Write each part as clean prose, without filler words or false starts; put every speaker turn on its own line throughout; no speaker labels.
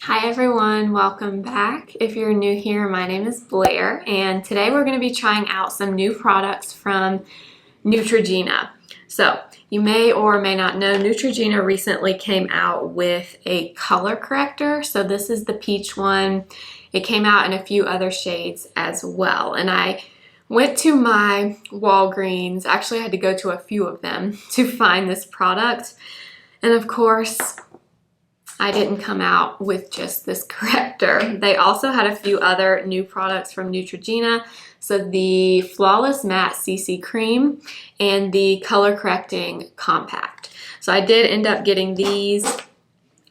Hi everyone, welcome back. If you're new here, my name is Blair, and today we're going to be trying out some new products from Neutrogena. So, you may or may not know, Neutrogena recently came out with a color corrector. So this is the peach one. It came out in a few other shades as well. And I went to my Walgreens, actually I had to go to a few of them to find this product. And of course, I didn't come out with just this corrector. They also had a few other new products from Neutrogena. So the Flawless Matte CC Cream and the Color Correcting Compact. So I did end up getting these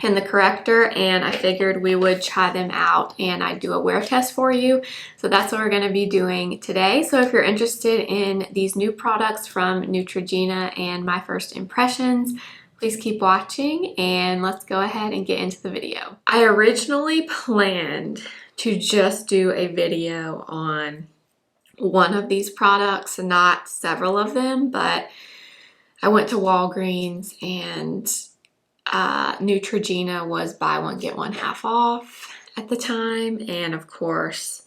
and the corrector, and I figured we would try them out and I'd do a wear test for you. So that's what we're going to be doing today. So if you're interested in these new products from Neutrogena and my first impressions, please keep watching and let's go ahead and get into the video. I originally planned to just do a video on one of these products, not several of them, but I went to Walgreens and Neutrogena was buy one, get one half off at the time. And of course,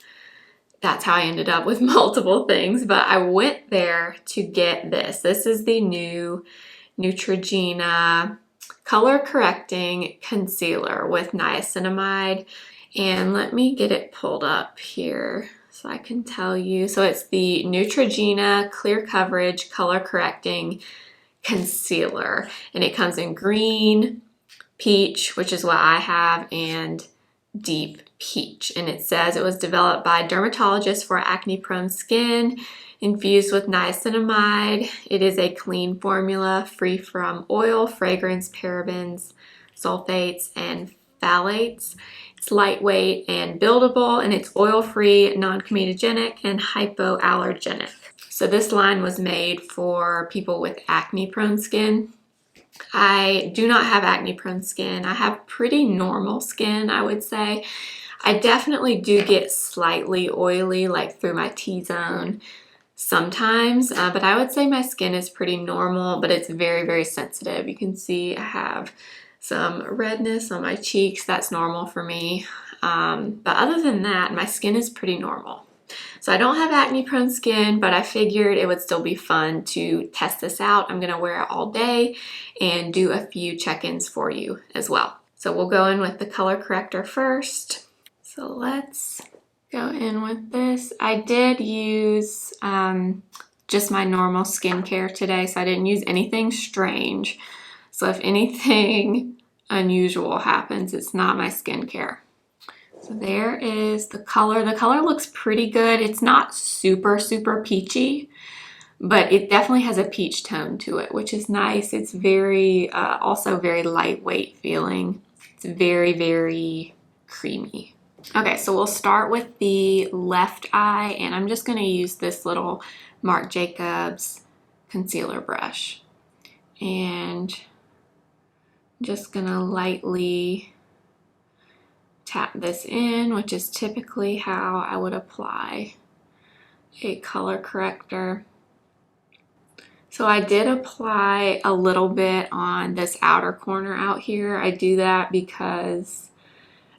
that's how I ended up with multiple things, but I went there to get this. This is the new Neutrogena Color Correcting Concealer with niacinamide. And let me get it pulled up here so I can tell you. So it's the Neutrogena Clear Coverage Color Correcting Concealer. And it comes in green, peach, which is what I have, and deep peach. And it says it was developed by dermatologists for acne-prone skin, infused with niacinamide. It is a clean formula free from oil, fragrance, parabens, sulfates, and phthalates. It's lightweight and buildable, and it's oil-free, non-comedogenic, and hypoallergenic. So this line was made for people with acne-prone skin. I do not have acne-prone skin. I have pretty normal skin, I would say. I definitely do get slightly oily, like through my T-zone sometimes, but I would say my skin is pretty normal, but it's very, very sensitive. You can see I have some redness on my cheeks. That's normal for me. But other than that, my skin is pretty normal. So I don't have acne-prone skin, but I figured it would still be fun to test this out. I'm gonna wear it all day and do a few check-ins for you as well. So we'll go in with the color corrector first. So let's go in with this. I did use just my normal skincare today, so I didn't use anything strange. So if anything unusual happens, it's not my skincare. So there is the color. The color looks pretty good. It's not super, super peachy, but it definitely has a peach tone to it, which is nice. It's very, also very lightweight feeling. It's very, very creamy. Okay, so we'll start with the left eye, and I'm just going to use this little Marc Jacobs concealer brush. And just going to lightly tap this in, which is typically how I would apply a color corrector. So I did apply a little bit on this outer corner out here. I do that because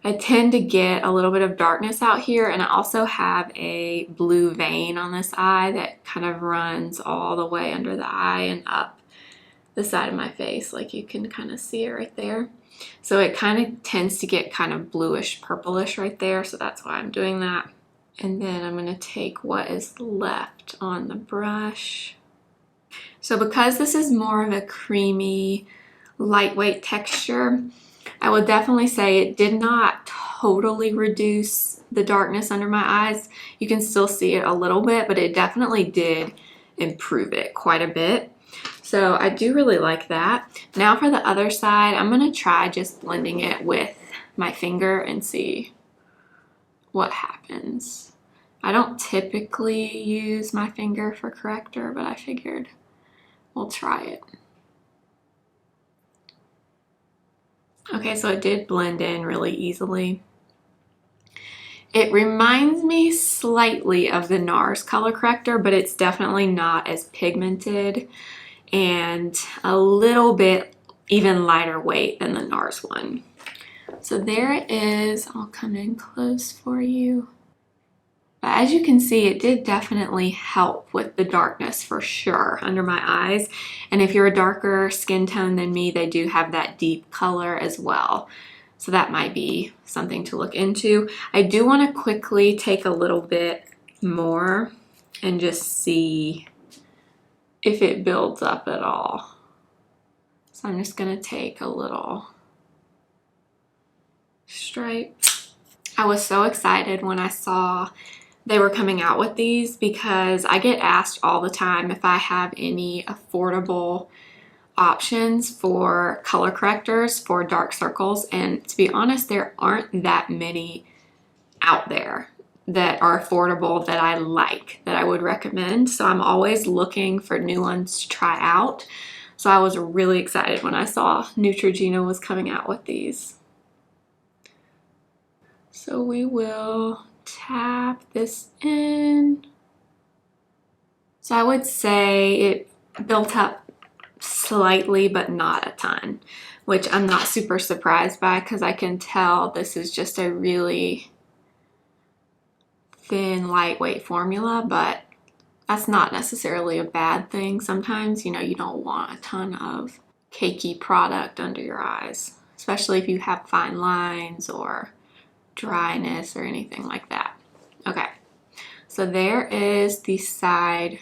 I tend to get a little bit of darkness out here, and I also have a blue vein on this eye that kind of runs all the way under the eye and up the side of my face, like you can kind of see it right there. So it kind of tends to get kind of bluish purplish right there, so that's why I'm doing that. And then I'm going to take what is left on the brush. So because this is more of a creamy, lightweight texture, I would definitely say it did not totally reduce the darkness under my eyes. You can still see it a little bit, but it definitely did improve it quite a bit. So I do really like that. Now for the other side, I'm going to try just blending it with my finger and see what happens. I don't typically use my finger for corrector, but I figured we'll try it. Okay, so it did blend in really easily. It reminds me slightly of the NARS color corrector, but it's definitely not as pigmented and a little bit even lighter weight than the NARS one. So there it is. I'll come in close for you. But as you can see, it did definitely help with the darkness for sure under my eyes. And if you're a darker skin tone than me, they do have that deep color as well. So that might be something to look into. I do want to quickly take a little bit more and just see if it builds up at all. So I'm just going to take a little stripe. I was so excited when I saw they were coming out with these because I get asked all the time if I have any affordable options for color correctors for dark circles, and to be honest, there aren't that many out there that are affordable that I like, that I would recommend. So I'm always looking for new ones to try out. So I was really excited when I saw Neutrogena was coming out with these. So we will tap this in. So I would say it built up slightly, but not a ton, which I'm not super surprised by because I can tell this is just a really thin, lightweight formula, but that's not necessarily a bad thing. Sometimes, you know, you don't want a ton of cakey product under your eyes, especially if you have fine lines or dryness or anything like that. Okay, so there is the side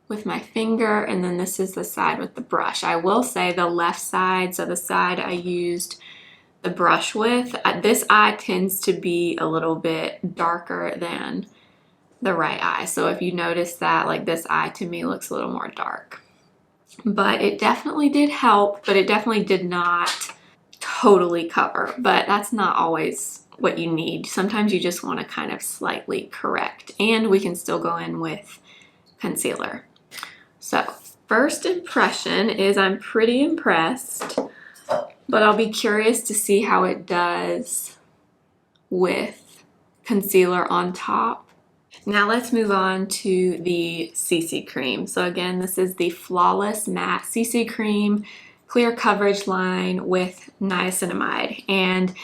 with my finger, and then this is the side with the brush. I will say the left side, so the side I used the brush with, this eye tends to be a little bit darker than the right eye. So if you notice that, like this eye to me looks a little more dark. But it definitely did help, but it definitely did not totally cover. But that's not always what you need. Sometimes you just want to kind of slightly correct, and we can still go in with concealer. So first impression is I'm pretty impressed, but I'll be curious to see how it does with concealer on top. Now let's move on to the CC cream. So again, this is the Flawless Matte CC Cream Clear Coverage Line with niacinamide. And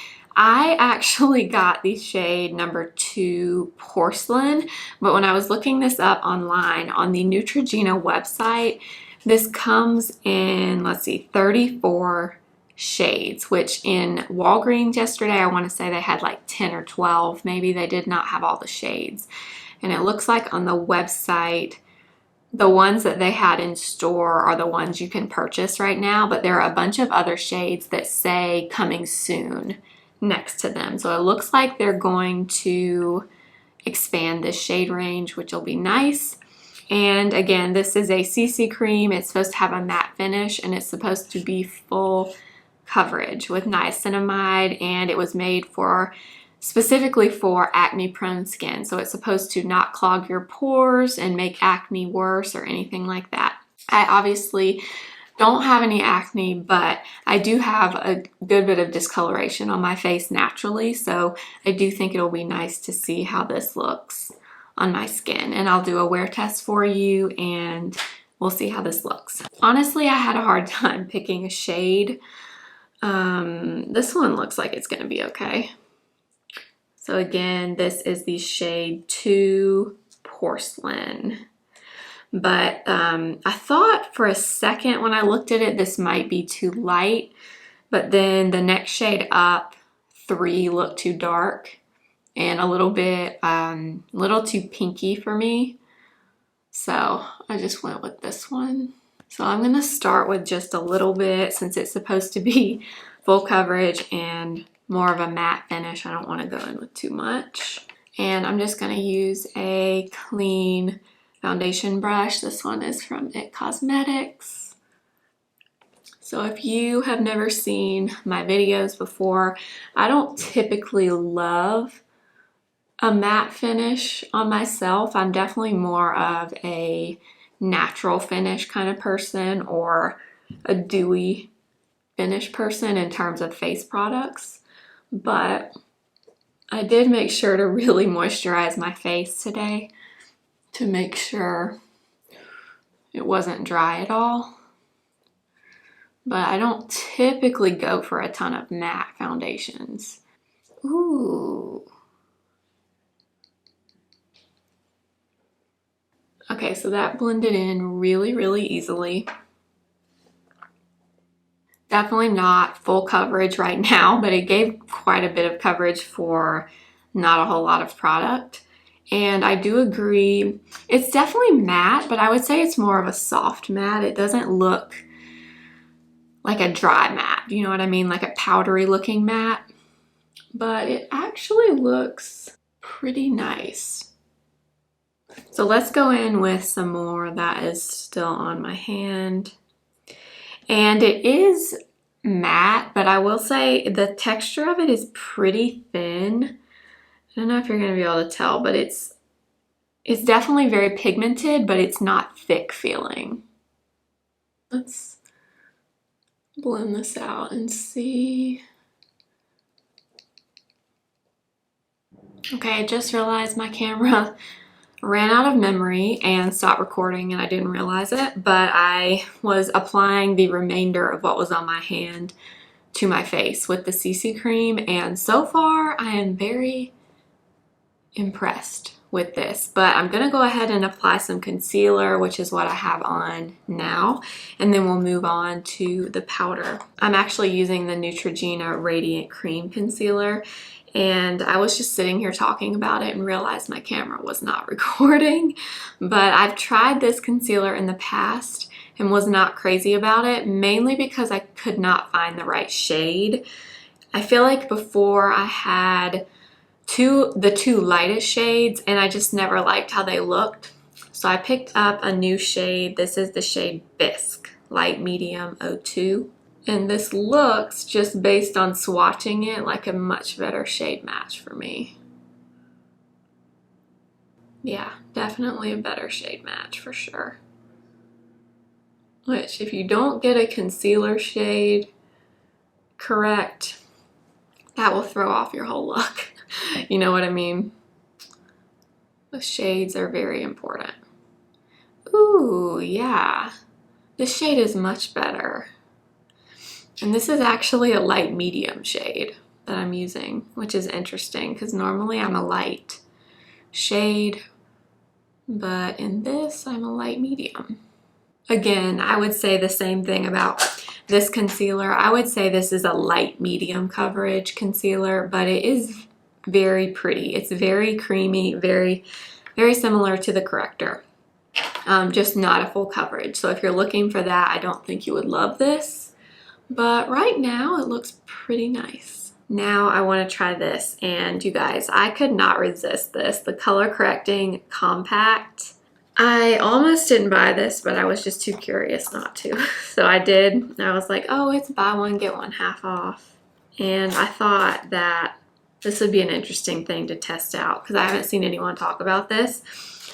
I actually got the shade number 2 Porcelain, but when I was looking this up online on the Neutrogena website, this comes in, let's see, 34 shades, which in Walgreens yesterday, I want to say they had like 10 or 12. Maybe they did not have all the shades. And it looks like on the website, the ones that they had in store are the ones you can purchase right now, but there are a bunch of other shades that say coming soon next to them. So it looks like they're going to expand this shade range, which will be nice. And again, this is a CC cream. It's supposed to have a matte finish, and it's supposed to be full coverage with niacinamide, and it was made for specifically for acne prone skin. So it's supposed to not clog your pores and make acne worse or anything like that. I obviously don't have any acne, but I do have a good bit of discoloration on my face naturally. So I do think it'll be nice to see how this looks on my skin. And I'll do a wear test for you and we'll see how this looks. Honestly, I had a hard time picking a shade. This one looks like it's gonna be okay. So again, this is the shade 2 Porcelain. But I thought for a second when I looked at it, this might be too light. But then the next shade up, 3, looked too dark and a little bit, little too pinky for me. So I just went with this one. So I'm gonna start with just a little bit since it's supposed to be full coverage and more of a matte finish. I don't want to go in with too much. And I'm just going to use a clean foundation brush. This one is from IT Cosmetics. So if you have never seen my videos before, I don't typically love a matte finish on myself. I'm definitely more of a natural finish kind of person, or a dewy finish person in terms of face products. But I did make sure to really moisturize my face today to make sure it wasn't dry at all. but I don't typically go for a ton of matte foundations. Ooh. Okay, so that blended in really, really easily. Definitely not full coverage right now, but it gave quite a bit of coverage for not a whole lot of product. And I do agree, it's definitely matte, but I would say it's more of a soft matte. It doesn't look like a dry matte, you know what I mean? Like a powdery looking matte, but it actually looks pretty nice. So let's go in with some more that is still on my hand. And it is matte, but I will say the texture of it is pretty thin. I don't know if you're going to be able to tell, but it's definitely very pigmented, but it's not thick feeling. Let's blend this out and see. Okay, I just realized my camera ran out of memory and stopped recording, and I didn't realize it, but I was applying the remainder of what was on my hand to my face with the CC cream, and so far I am very impressed with this. But I'm gonna go ahead and apply some concealer, which is what I have on now, and then we'll move on to the powder. I'm actually using the Neutrogena Radiant Cream Concealer, and I was just sitting here talking about it and realized my camera was not recording. But I've tried this concealer in the past and was not crazy about it, mainly because I could not find the right shade. I feel like before I had the two lightest shades, and I just never liked how they looked. So I picked up a new shade. This is the shade Bisque, Light Medium 02. And this looks, just based on swatching it, like a much better shade match for me. Yeah, definitely a better shade match for sure. Which, if you don't get a concealer shade correct, that will throw off your whole look. You know what I mean? The shades are very important. Ooh, yeah. This shade is much better. And this is actually a light medium shade that I'm using, which is interesting because normally I'm a light shade, but in this I'm a light medium. Again, I would say the same thing about this concealer. I would say this is a light medium coverage concealer, but it is very pretty. It's very creamy, very, very similar to the corrector, just not a full coverage. So if you're looking for that, I don't think you would love this. But right now it looks pretty nice. Now I want to try this, and you guys, I could not resist this. The Color Correcting Compact. I almost didn't buy this, but I was just too curious not to. So I did. I was like, oh, it's buy one, get one half off. And I thought that this would be an interesting thing to test out because I haven't seen anyone talk about this.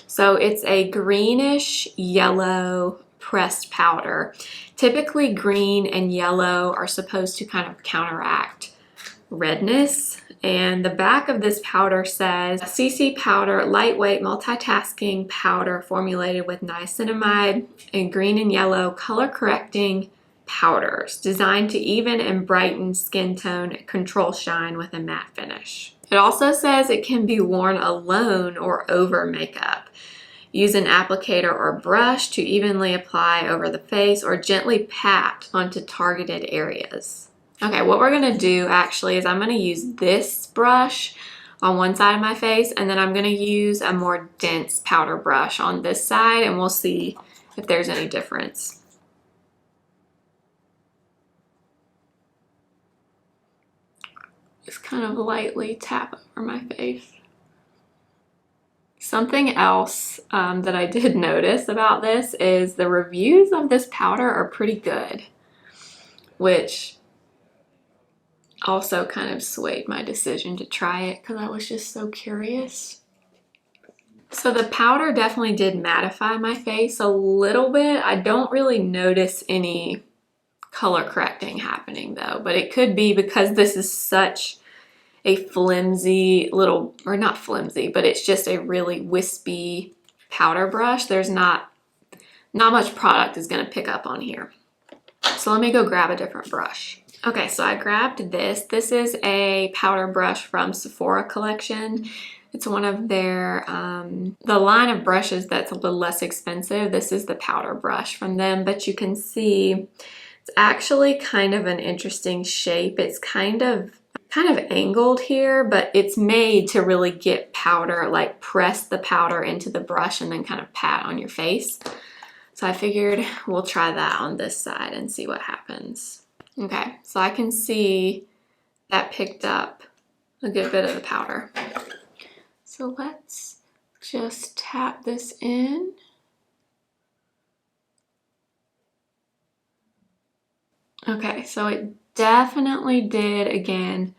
So it's a greenish yellow pressed powder. Typically green and yellow are supposed to kind of counteract redness. And the back of this powder says, CC powder, lightweight multitasking powder formulated with niacinamide and green and yellow color correcting powders designed to even and brighten skin tone, control shine with a matte finish. It also says it can be worn alone or over makeup. Use an applicator or brush to evenly apply over the face or gently pat onto targeted areas. Okay, what we're gonna do actually is I'm gonna use this brush on one side of my face, and then I'm gonna use a more dense powder brush on this side, and we'll see if there's any difference. Just kind of lightly tap over my face. Something else that I did notice about this is the reviews of this powder are pretty good, which also kind of swayed my decision to try it because I was just so curious. So the powder definitely did mattify my face a little bit. I don't really notice any color correcting happening though, but it could be because this is such a flimsy little, or not flimsy, but it's just a really wispy powder brush. There's not much product is gonna pick up on here. So let me go grab a different brush. Okay, so I grabbed this. This is a powder brush from Sephora collection. It's one of their, the line of brushes that's a little less expensive. This is the powder brush from them, but you can see it's actually kind of an interesting shape. It's kind of angled here, but it's made to really get powder, like press the powder into the brush and then kind of pat on your face. So I figured we'll try that on this side and see what happens. Okay, so I can see that picked up a good bit of the powder. So let's just tap this in. Okay, so it definitely did, again,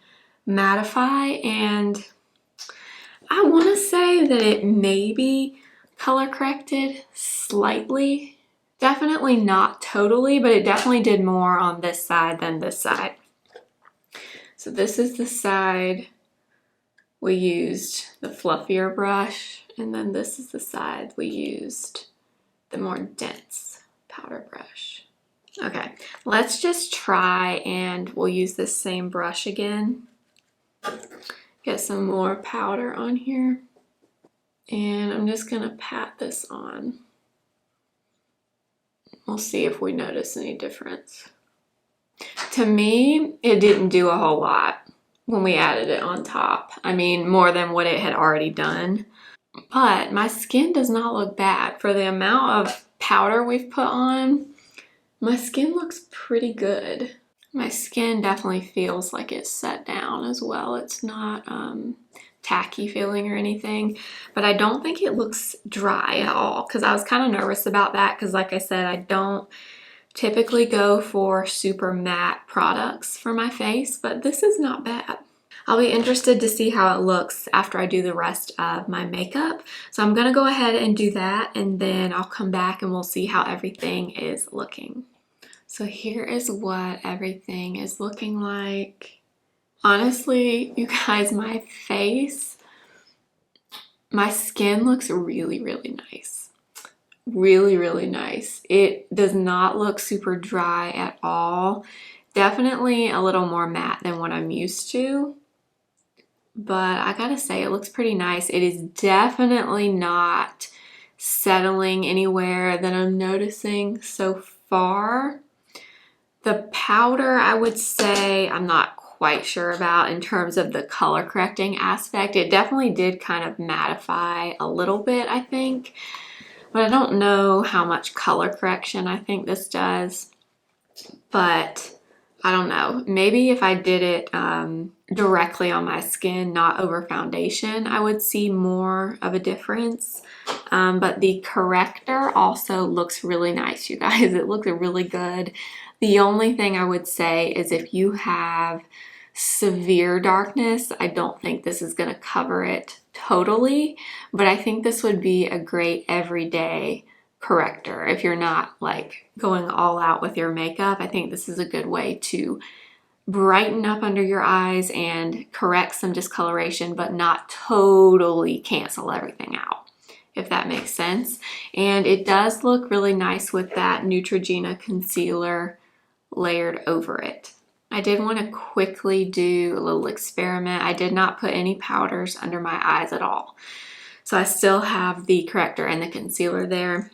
mattify, and I want to say that it maybe color corrected slightly. Definitely not totally, but it definitely did more on this side than this side. So this is the side we used the fluffier brush, and then this is the side we used the more dense powder brush. Okay, let's just try, and we'll use this same brush again. Get some more powder on here, and I'm just gonna pat this on. We'll see if we notice any difference. To me, it didn't do a whole lot when we added it on top. I mean, more than what it had already done. But my skin does not look bad. For the amount of powder we've put on, my skin looks pretty good. My skin definitely feels like it's set down as well. It's not tacky feeling or anything, but I don't think it looks dry at all, because I was kind of nervous about that, because like I said, I don't typically go for super matte products for my face, but this is not bad. I'll be interested to see how it looks after I do the rest of my makeup. So I'm gonna go ahead and do that, and then I'll come back and we'll see how everything is looking. So here is what everything is looking like. Honestly, you guys, my face, my skin looks really, really nice. Really, really nice. It does not look super dry at all. Definitely a little more matte than what I'm used to. But I gotta say, it looks pretty nice. It is definitely not settling anywhere that I'm noticing so far. The powder, I would say, I'm not quite sure about in terms of the color correcting aspect. It definitely did kind of mattify a little bit, I think. But I don't know how much color correction I think this does. But I don't know. Maybe if I did it directly on my skin, not over foundation, I would see more of a difference. But the corrector also looks really nice, you guys. It looks really good. The only thing I would say is if you have severe darkness, I don't think this is going to cover it totally, but I think this would be a great everyday corrector. If you're not like going all out with your makeup, I think this is a good way to brighten up under your eyes and correct some discoloration, but not totally cancel everything out, if that makes sense. And it does look really nice with that Neutrogena concealer layered over it. I did want to quickly do a little experiment. I did not put any powders under my eyes at all. So I still have the corrector and the concealer there.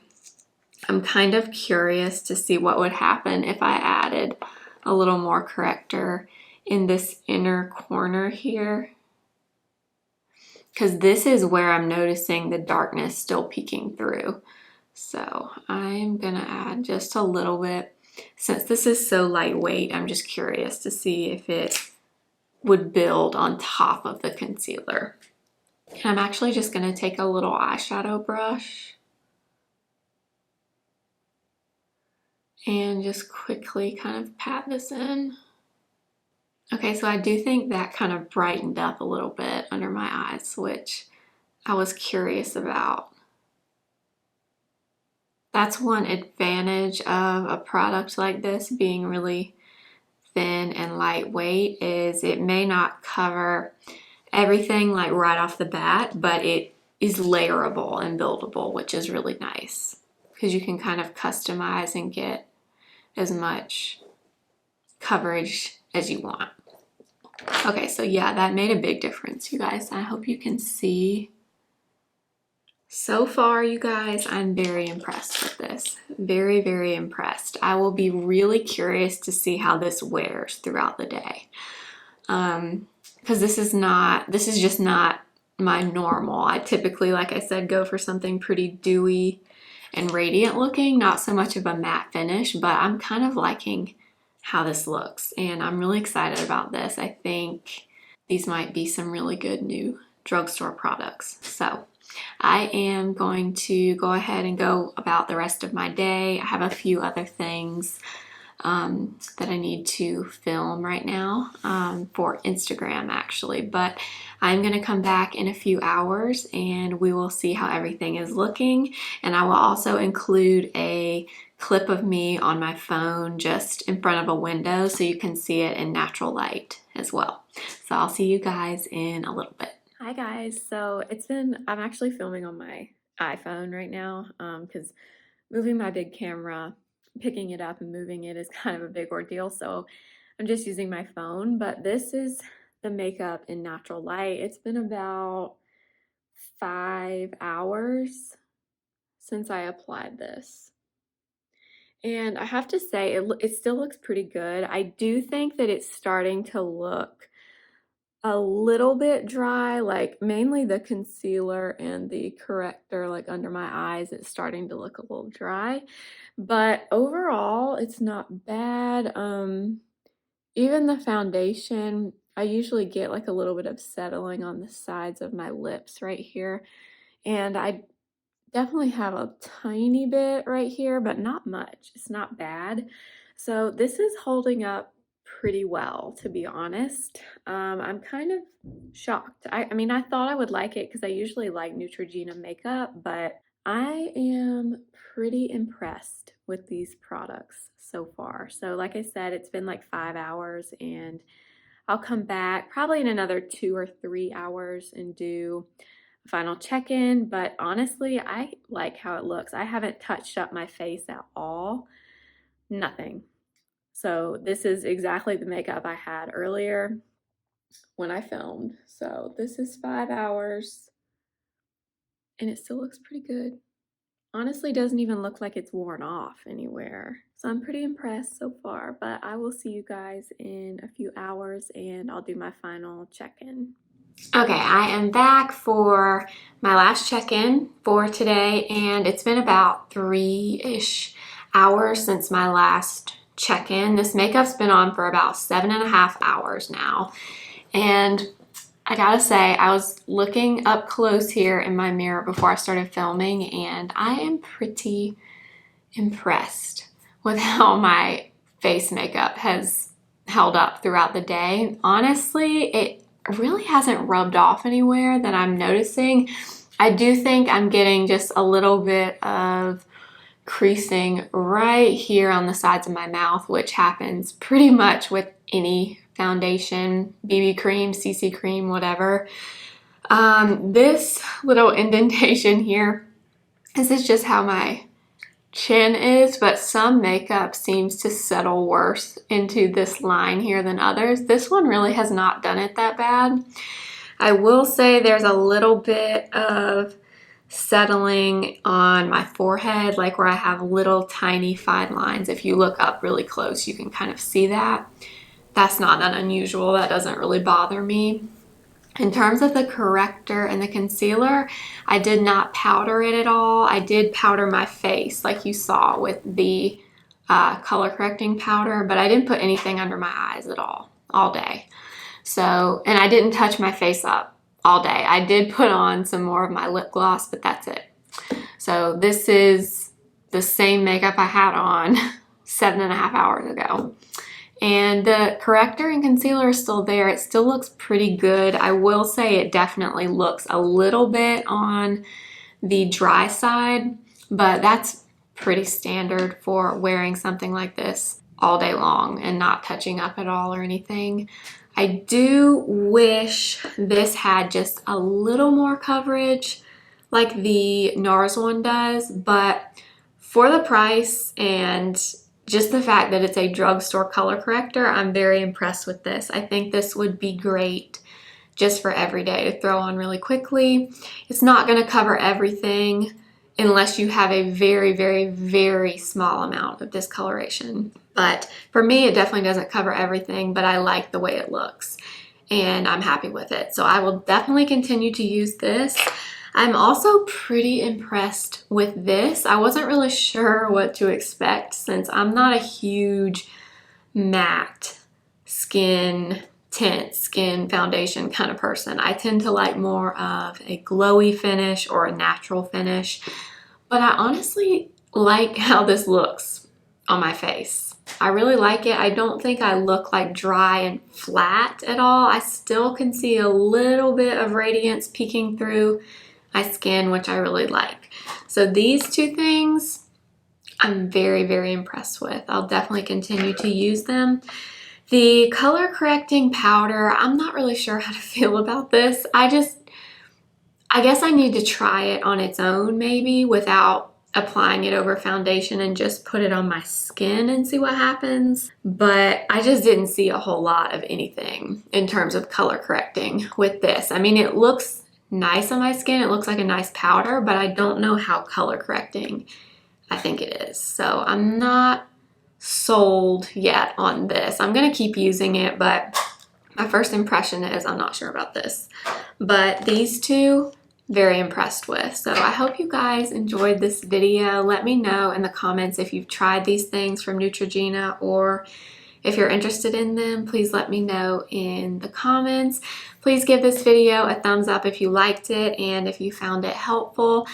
I'm kind of curious to see what would happen if I added a little more corrector in this inner corner here, because this is where I'm noticing the darkness still peeking through. So I'm gonna add just a little bit. Since this is so lightweight, I'm just curious to see if it would build on top of the concealer. And I'm actually just gonna take a little eyeshadow brush and just quickly kind of pat this in. Okay, so I do think that kind of brightened up a little bit under my eyes, which I was curious about. That's one advantage of a product like this being really thin and lightweight, is it may not cover everything like right off the bat, but it is layerable and buildable, which is really nice because you can kind of customize and get as much coverage as you want. Okay, so yeah, that made a big difference, you guys. I hope you can see. So far, you guys, I'm very impressed with this. Very, very impressed. I will be really curious to see how this wears throughout the day. Because this is just not my normal. I typically, like I said, go for something pretty dewy and radiant looking, not so much of a matte finish, but I'm kind of liking how this looks, and I'm really excited about this. I think these might be some really good new drugstore products. So I am going to go ahead and go about the rest of my day. I have a few other things that I need to film right now for Instagram actually, but I'm going to come back in a few hours and we will see how everything is looking, and I will also include a clip of me on my phone just in front of a window so you can see it in natural light as well. So I'll see you guys in a little bit. Hi guys, so I'm actually filming on my iPhone right now because moving my big camera, picking it up and moving it is kind of a big ordeal, so I'm just using my phone. But this is the makeup in natural light. It's been about 5 hours since I applied this, and I have to say it still looks pretty good. I do think that it's starting to look a little bit dry, like mainly the concealer and the corrector, like under my eyes, it's starting to look a little dry, but overall it's not bad. Even the foundation, I usually get like a little bit of settling on the sides of my lips right here, and I definitely have a tiny bit right here, but not much. It's not bad. So this is holding up pretty well, to be honest. I'm kind of shocked. I mean, I thought I would like it because I usually like Neutrogena makeup, but I am pretty impressed with these products so far. So like I said, it's been like 5 hours, and I'll come back probably in another 2 or 3 hours and do a final check-in. But honestly, I like how it looks. I haven't touched up my face at all. Nothing. So this is exactly the makeup I had earlier when I filmed. So this is 5 hours and it still looks pretty good. Honestly, doesn't even look like it's worn off anywhere. So I'm pretty impressed so far, but I will see you guys in a few hours and I'll do my final check-in. Okay, I am back for my last check-in for today, and it's been about 3-ish hours since my last check-in. This makeup's been on for about 7.5 hours now, and I gotta say, I was looking up close here in my mirror before I started filming, and I am pretty impressed with how my face makeup has held up throughout the day. Honestly, it really hasn't rubbed off anywhere that I'm noticing. I do think I'm getting just a little bit of creasing right here on the sides of my mouth, which happens pretty much with any foundation, BB cream, CC cream, whatever. This little indentation here, this is just how my chin is, but some makeup seems to settle worse into this line here than others. This one really has not done it that bad. I will say there's a little bit of settling on my forehead, like where I have little tiny fine lines. If you look up really close, you can kind of see that. That's not that unusual. That doesn't really bother me. In terms of the corrector and the concealer, I did not powder it at all. I did powder my face like you saw with the color correcting powder, but I didn't put anything under my eyes at all day. So, and I didn't touch my face up all day. I did put on some more of my lip gloss, but that's it. So this is the same makeup I had on 7.5 hours ago. And the corrector and concealer is still there. It still looks pretty good. I will say it definitely looks a little bit on the dry side, but that's pretty standard for wearing something like this all day long and not touching up at all or anything. I do wish this had just a little more coverage like the NARS one does, but for the price and just the fact that it's a drugstore color corrector, I'm very impressed with this. I think this would be great just for every day to throw on really quickly. It's not going to cover everything unless you have a very, very, very small amount of discoloration. But for me, it definitely doesn't cover everything, but I like the way it looks and I'm happy with it. So I will definitely continue to use this. I'm also pretty impressed with this. I wasn't really sure what to expect since I'm not a huge matte skin tint, skin foundation kind of person. I tend to like more of a glowy finish or a natural finish, but I honestly like how this looks on my face. I really like it. I don't think I look like dry and flat at all. I still can see a little bit of radiance peeking through my skin, which I really like. So these two things I'm very, very impressed with. I'll definitely continue to use them. The color correcting powder, I'm not really sure how to feel about this. I guess I need to try it on its own maybe without applying it over foundation and just put it on my skin and see what happens. But I just didn't see a whole lot of anything in terms of color correcting with this. I mean, it looks nice on my skin. It looks like a nice powder, but I don't know how color correcting I think it is. So I'm not sold yet on this. I'm gonna keep using it, but my first impression is I'm not sure about this. But these two, very impressed with. So I hope you guys enjoyed this video. Let me know in the comments if you've tried these things from Neutrogena, or if you're interested in them, please let me know in the comments. Please give this video a thumbs up if you liked it and if you found it helpful.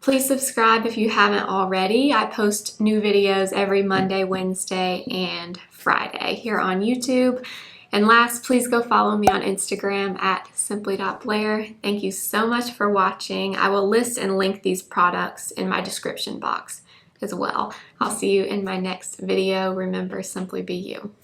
Please subscribe if you haven't already. I post new videos every Monday, Wednesday, and Friday here on YouTube. And last, please go follow me on Instagram at simply.blair. Thank you so much for watching. I will list and link these products in my description box as well. I'll see you in my next video. Remember, simply be you.